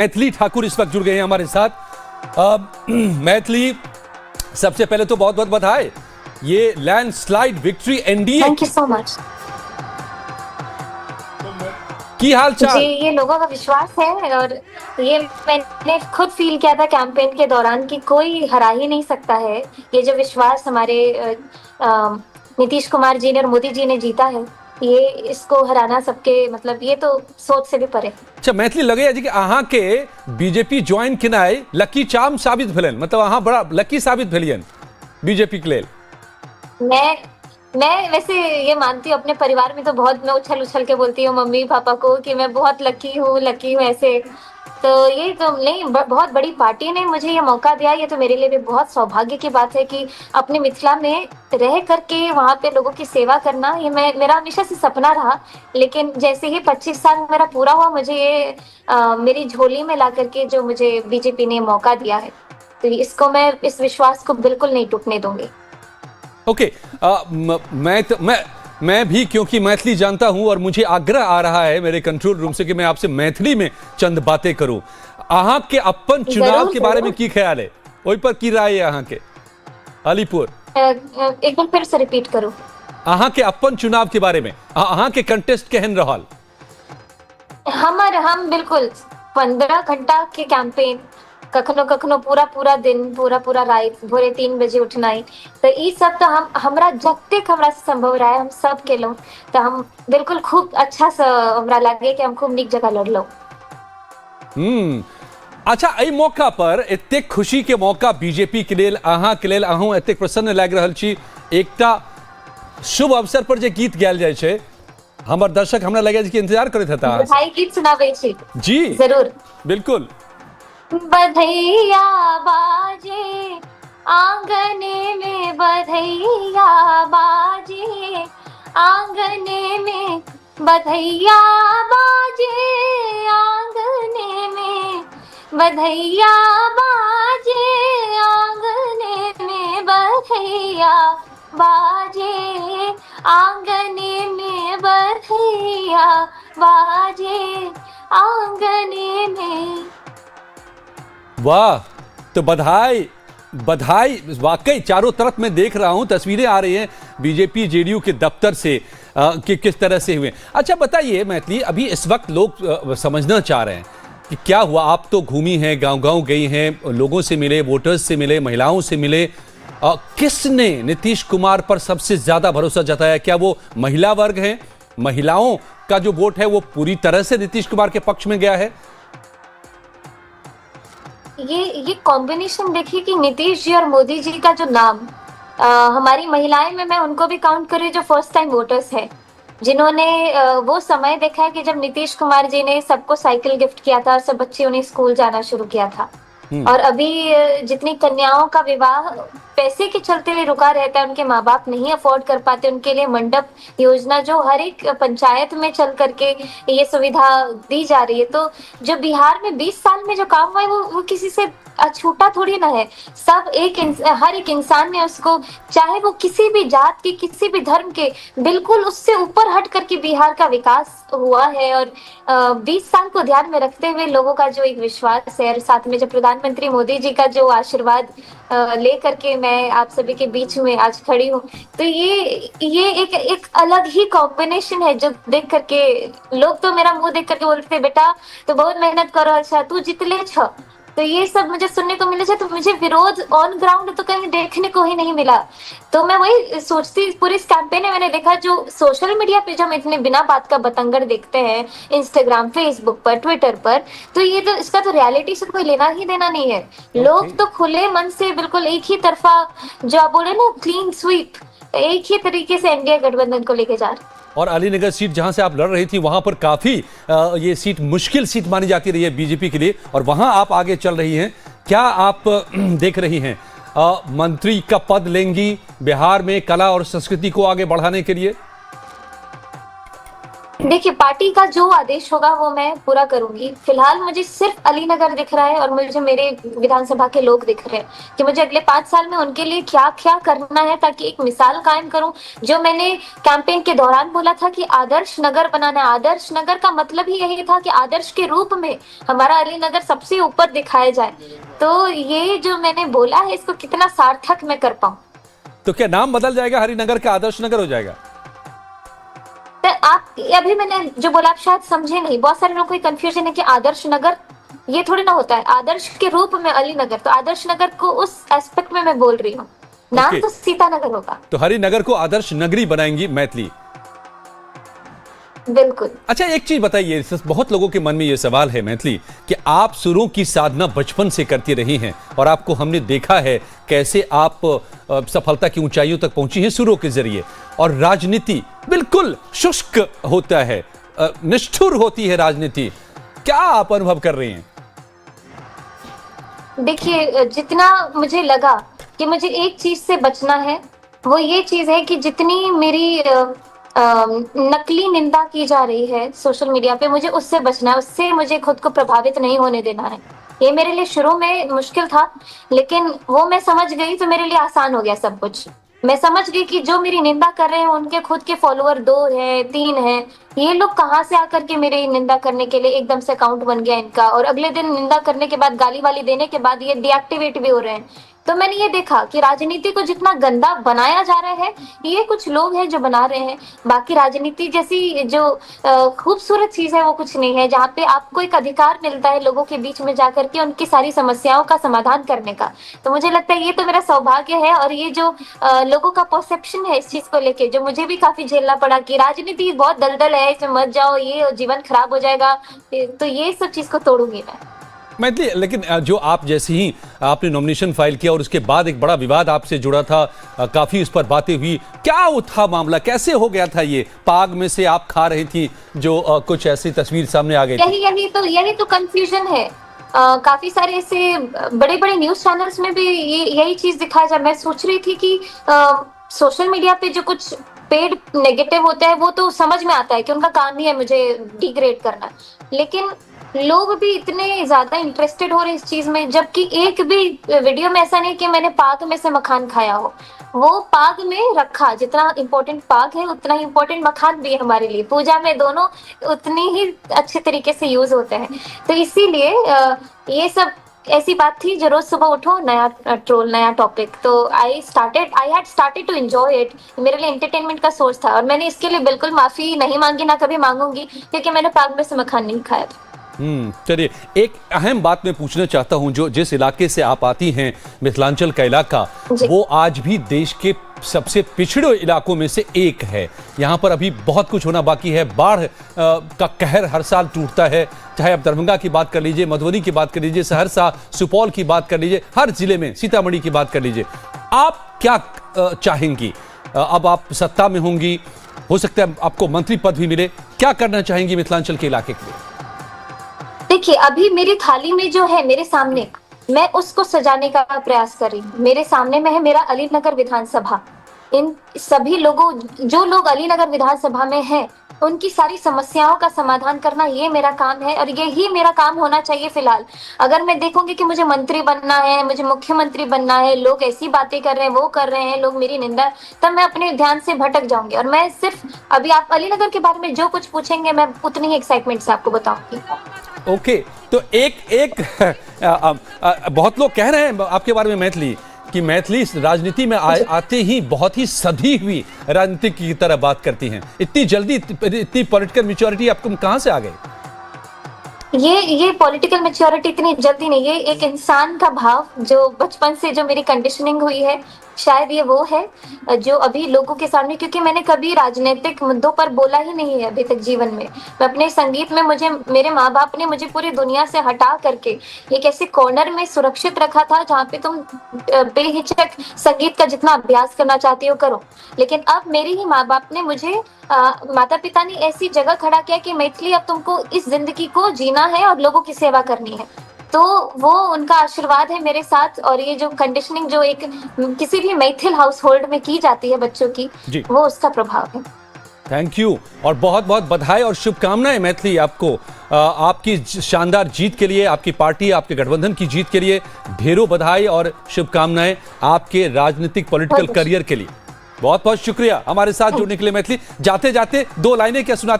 मैथिली ठाकुर इस वक्त जुड़ गए हैं हमारे साथ। मैथिली, सबसे पहले तो बहुत बहुत बधाई, ये landslide victory NDA. Thank you so much की हाल चाल जी। ये लोगों का विश्वास है और ये मैंने खुद फील किया था कैंपेन के दौरान कि कोई हरा ही नहीं सकता है। ये जो विश्वास हमारे नीतीश कुमार जी ने और मोदी जी ने जीता है, ये इसको हराना सबके मतलब ये तो सोच से भी परे। अच्छा मैथिली, लगे जी कि अहाँ के बीजेपी ज्वाइन केनाइ लकी चार्म साबित भेलन, मतलब अहाँ बड़ा लकी साबित भेलियन बीजेपी के लेल। मैं वैसे ये मानती हूँ, अपने परिवार में तो बहुत मैं उछल उछल के बोलती हूँ मम्मी पापा को कि मैं बहुत लकी हूँ ऐसे। तो ये तो नहीं, बहुत बड़ी पार्टी ने मुझे ये मौका दिया। ये तो मेरे लिए भी बहुत सौभाग्य की बात है कि अपने मिथिला में रह करके वहाँ पे लोगों की सेवा करना, ये मेरा हमेशा से सपना रहा। लेकिन जैसे ही 25 साल मेरा पूरा हुआ, मुझे ये मेरी झोली में ला करके जो मुझे बीजेपी ने मौका दिया है, तो इसको मैं, इस विश्वास को बिल्कुल नहीं टूटने दूंगी। ओके, मैं भी क्योंकि मैथिली जानता हूं और मुझे आग्रह आ रहा है मेरे कंट्रोल रूम से कि मैं आपसे मैथिली में चंद बातें करूं। अहाँ के अपन चुनाव के बारे में की ख्याल है, ओई पर की राय है अहाँ के? अलीपुर एक बार फिर से रिपीट करूं। अहाँ के अपन चुनाव के बारे में, अहाँ के कंटेस्ट केहन रहल? हम बिल्कुल 15 घंटा के कैंपेन, कखनो कखनो पूरा दिन, पूरा रात, भोरे 3 बजे उठनाई, तो ई सब तो हमरा जतेक हमरा से संभव रहा है हम सब केलहुं। तो हम बिल्कुल खूब अच्छा से हमरा लगे कि हम खूब नीक जगह लड़लहुं। अच्छा, एहि मौका पर एतेक खुशी के मौका बीजेपी के लेल, अहाँ के लेल, अहूँ एतेक प्रसन्न लागि रहल छी। एकटा शुभ अवसर पर जे गीत गायल जाइ छै, हमर दर्शक हमरा लगे कि इंतजार करैत हेता। बधाई गीत सुनाबै छी जी जरूर, बिल्कुल। बधैया बाजे आंगने में, बधैया बाजे आंगने में, बधैया बाजे आंगने में, बधैया बाजे आंगने में, बधैया बाजे आंगने में, बधैया बाजे आंगने में। वाह, तो बधाई बधाई, वाकई चारों तरफ मैं देख रहा हूं, तस्वीरें आ रही हैं बीजेपी जेडीयू के दफ्तर से कि किस तरह से हुए। अच्छा बताइए मैथिली, अभी इस वक्त लोग समझना चाह रहे हैं कि क्या हुआ। आप तो घूमी हैं, गांव-गांव गई हैं, लोगों से मिले, वोटर्स से मिले, महिलाओं से मिले। किसने नीतीश कुमार पर सबसे ज्यादा भरोसा जताया? क्या वो महिला वर्ग है? महिलाओं का जो वोट है वो पूरी तरह से नीतीश कुमार के पक्ष में गया है? ये कॉम्बिनेशन देखिए कि नीतीश जी और मोदी जी का जो नाम, हमारी महिलाएं में मैं उनको भी काउंट करूँ जो फर्स्ट टाइम वोटर्स है, जिन्होंने वो समय देखा है कि जब नीतीश कुमार जी ने सबको साइकिल गिफ्ट किया था, सब बच्चियों ने स्कूल जाना शुरू किया था। और अभी जितनी कन्याओं का विवाह पैसे के चलते लिए रुका रहता है, उनके माँ बाप नहीं अफोर्ड कर पाते, उनके लिए मंडप योजना जो हर एक पंचायत में चल करके ये सुविधा दी जा रही है। तो जो बिहार में 20 साल में जो काम हुआ है वो किसी से अछूता थोड़ी ना है। सब हर एक इंसान ने उसको, चाहे वो किसी भी जात के, किसी भी धर्म के, बिल्कुल उससे ऊपर हट करके बिहार का विकास हुआ है। और 20 साल को ध्यान में रखते हुए लोगों का जो एक विश्वास है, और साथ में जो प्रधानमंत्री मोदी जी का जो आशीर्वाद ले करके मैं आप सभी के बीच में आज खड़ी हूँ, तो ये एक अलग ही कॉम्बिनेशन है जो देख करके लोग तो मेरा मुंह देख करके बोलते थे, बेटा तो बहुत मेहनत करो, अच्छा तू जितले छ। तो ये सब मुझे सुनने को मिले, तो मुझे विरोध ऑन ग्राउंड तो कहीं देखने को ही नहीं मिला। तो मैं वही सोचती, पूरी इस कैंपेन में मैंने देखा जो सोशल मीडिया पे जो हम इतने बिना बात का बतंगड़ देखते हैं, इंस्टाग्राम, फेसबुक पर, ट्विटर पर, तो ये तो इसका तो रियलिटी से कोई लेना ही देना नहीं है। लोग तो खुले मन से बिल्कुल एक ही तरफा, जो आप बोले ना क्लीन स्वीप, एक ही तरीके से एनडीए गठबंधन को लेके जा रहे। और अलीनगर सीट जहां से आप लड़ रही थी, वहां पर काफी ये सीट मुश्किल सीट मानी जाती रही है बीजेपी के लिए, और वहां आप आगे चल रही हैं। क्या आप देख रही हैं मंत्री का पद लेंगी बिहार में कला और संस्कृति को आगे बढ़ाने के लिए? देखिए, पार्टी का जो आदेश होगा वो मैं पूरा करूंगी। फिलहाल मुझे सिर्फ अलीनगर दिख रहा है और मुझे मेरे विधानसभा के लोग दिख रहे हैं कि मुझे अगले 5 साल में उनके लिए क्या क्या करना है, ताकि एक मिसाल कायम करूं। जो मैंने कैंपेन के दौरान बोला था कि आदर्श नगर बनाना है, आदर्श नगर का मतलब ही यही था कि आदर्श के रूप में हमारा अलीनगर सबसे ऊपर दिखाया जाए। तो ये जो मैंने बोला है, इसको कितना सार्थक मैं कर पाऊं। तो क्या नाम बदल जाएगा, हरिनगर का आदर्श नगर हो जाएगा? तो आप, अभी मैंने जो बोला आप शायद समझे नहीं। बहुत सारे लोगों को कंफ्यूजन है कि आदर्श नगर ये थोड़ी ना होता है, आदर्श के रूप में अलीनगर। तो आदर्श नगर को उस एस्पेक्ट में मैं बोल रही हूँ, नाम ओके। तो सीतानगर होगा। तो हरिनगर को आदर्श नगरी बनाएंगी मैथिली। बिल्कुल। अच्छा, एक चीज बताइए, बहुत लोगों के मन में यह सवाल है मैथिली कि आप सुरों की साधना बचपन से करती रही हैं और आपको हमने देखा है कैसे आप सफलता की ऊंचाइयों तक पहुंची हैं सुरों के जरिए, और राजनीति बिल्कुल शुष्क होता है, निष्ठुर होती है राजनीति। क्या आप अनुभव कर रही हैं? देखिए, जितना मुझे लगा कि मुझे एक चीज से बचना है, वो ये चीज है कि जितनी मेरी नकली निंदा की जा रही है सोशल मीडिया पे, मुझे उससे बचना है। उससे मुझे खुद को प्रभावित नहीं होने देना है। ये मेरे लिए शुरू में मुश्किल था, लेकिन वो मैं समझ गई तो मेरे लिए आसान हो गया सब कुछ। मैं समझ गई कि जो मेरी निंदा कर रहे हैं उनके खुद के फॉलोअर 2 है, 3 है। ये लोग कहाँ से आकर के मेरी निंदा करने के लिए एकदम से अकाउंट बन गया इनका, और अगले दिन निंदा करने के बाद, गाली वाली देने के बाद ये डीएक्टिवेट भी हो रहे हैं। तो मैंने ये देखा कि राजनीति को जितना गंदा बनाया जा रहा है, ये कुछ लोग हैं जो बना रहे हैं। बाकी राजनीति जैसी जो खूबसूरत चीज है वो कुछ नहीं है, जहाँ पे आपको एक अधिकार मिलता है लोगों के बीच में जाकर के उनकी सारी समस्याओं का समाधान करने का। तो मुझे लगता है ये तो मेरा सौभाग्य है। और ये जो लोगों का परसेप्शन है इस चीज को लेके, जो मुझे भी काफी झेलना पड़ा कि राजनीति बहुत दलदल है, इसमें मत जाओ, ये जीवन खराब हो जाएगा, तो ये सब चीज को तोड़ूंगी मैं। मैथिली, लेकिन जो आप जैसे ही आपने नॉमिनेशन फाइल किया और उसके बाद एक बड़ा विवाद आपसे जुड़ा था, काफी उस पर बातें हुई, क्या था मामला, कैसे हो गया था ये? पाग में से आप खा रही थी जो कुछ ऐसी तस्वीर सामने आ गई थी। यही तो कंफ्यूजन है। काफी सारे ऐसे बड़े बड़े न्यूज चैनल्स में भी यही चीज दिखाया जा। मैं सोच रही थी कि सोशल मीडिया पे जो कुछ पेड नेगेटिव होता है वो तो समझ में आता है कि उनका काम ही है मुझे डिग्रेड करना, लेकिन लोग भी इतने ज्यादा इंटरेस्टेड हो रहे इस चीज में, जबकि एक भी वीडियो में ऐसा नहीं कि मैंने पाक में से मखान खाया हो। वो पाग में रखा, जितना इम्पोर्टेंट पाग है उतना ही इम्पोर्टेंट मखान भी है हमारे लिए। पूजा में दोनों उतनी ही अच्छे तरीके से यूज होते हैं। तो इसीलिए ये सब ऐसी बात थी जो रोज सुबह उठो नया ट्रोल, नया टॉपिक। तो I had started to enjoy it. मेरे लिए एंटरटेनमेंट का सोर्स था और मैंने इसके लिए बिल्कुल माफी नहीं मांगी, ना कभी मांगूंगी, क्योंकि मैंने पाग में से मखान नहीं खाया था। चलिए, एक अहम बात मैं पूछना चाहता हूं, जो जिस इलाके से आप आती हैं, मिथिलांचल का इलाका, वो आज भी देश के सबसे पिछड़े इलाकों में से एक है। यहाँ पर अभी बहुत कुछ होना बाकी है। बाढ़ का कहर हर साल टूटता है, चाहे आप दरभंगा की बात कर लीजिए, मधुबनी की बात कर लीजिए, सहरसा, सुपौल की बात कर लीजिए, हर जिले में, सीतामढ़ी की बात कर लीजिए। आप क्या चाहेंगी? अब आप सत्ता में होंगी, हो सकता है आपको मंत्री पद भी मिले, क्या करना चाहेंगी मिथिलांचल के इलाके के लिए? देखिए, अभी मेरी थाली में जो है मेरे सामने, मैं उसको सजाने का प्रयास कर रही हूँ। मेरे सामने में है मेरा अलीनगर विधानसभा। इन सभी लोगों, जो लोग अलीनगर विधानसभा में हैं, उनकी सारी समस्याओं का समाधान करना ये मेरा काम है और यही मेरा काम होना चाहिए। फिलहाल अगर मैं देखूंगी कि मुझे मंत्री बनना है, मुझे मुख्यमंत्री बनना है, लोग ऐसी बातें कर रहे हैं, वो कर रहे हैं, लोग मेरी निंदा, तब मैं अपने ध्यान से भटक जाऊंगी। और मैं सिर्फ अभी आप अलीनगर के बारे में जो कुछ पूछेंगे मैं उतनी ही एक्साइटमेंट से आपको बताऊंगी। ओके, तो एक बहुत लोग कह रहे हैं आपके बारे में मैथिली कि मैथिली राजनीति में आते ही बहुत ही सधी हुई राजनीति की तरह बात करती हैं। इतनी जल्दी इतनी पॉलिटिकल मैच्योरिटी आपको कहां से आ गई? ये पॉलिटिकल मैच्योरिटी इतनी जल्दी नहीं, ये एक इंसान का भाव जो बचपन से जो मेरी कंडीशनिंग हुई है, शायद ये वो है जो अभी लोगों के सामने, क्योंकि मैंने कभी राजनीतिक मुद्दों पर बोला ही नहीं है अभी तक जीवन में। मैं अपने संगीत में, मुझे मेरे माँ बाप ने मुझे पूरी दुनिया से हटा करके एक ऐसे कॉर्नर में सुरक्षित रखा था जहाँ पे तुम बेहिचक संगीत का जितना अभ्यास करना चाहती हो करो। लेकिन अब मेरे ही माँ बाप ने मुझे, माता पिता ने ऐसी जगह खड़ा किया कि मैथिली, अब तुमको इस जिंदगी को जीना है और लोगों की सेवा करनी है। तो वो उनका आशीर्वाद है मेरे साथ। और ये जो कंडीशनिंग जो एक किसी भी मैथिल हाउस होल्ड में की जाती है बच्चों की, वो उसका प्रभाव है। थैंक यू और बहुत बहुत बधाई और शुभकामनाएं मैथिली आपको, आपकी शानदार जीत के लिए, आपकी पार्टी, आपके गठबंधन की जीत के लिए ढेरों बधाई और शुभकामनाएं आपके राजनीतिक पॉलिटिकल करियर के लिए। बहुत बहुत शुक्रिया हमारे साथ जुड़ने के लिए मैथिली। जाते जाते 2 लाइनें क्या सुना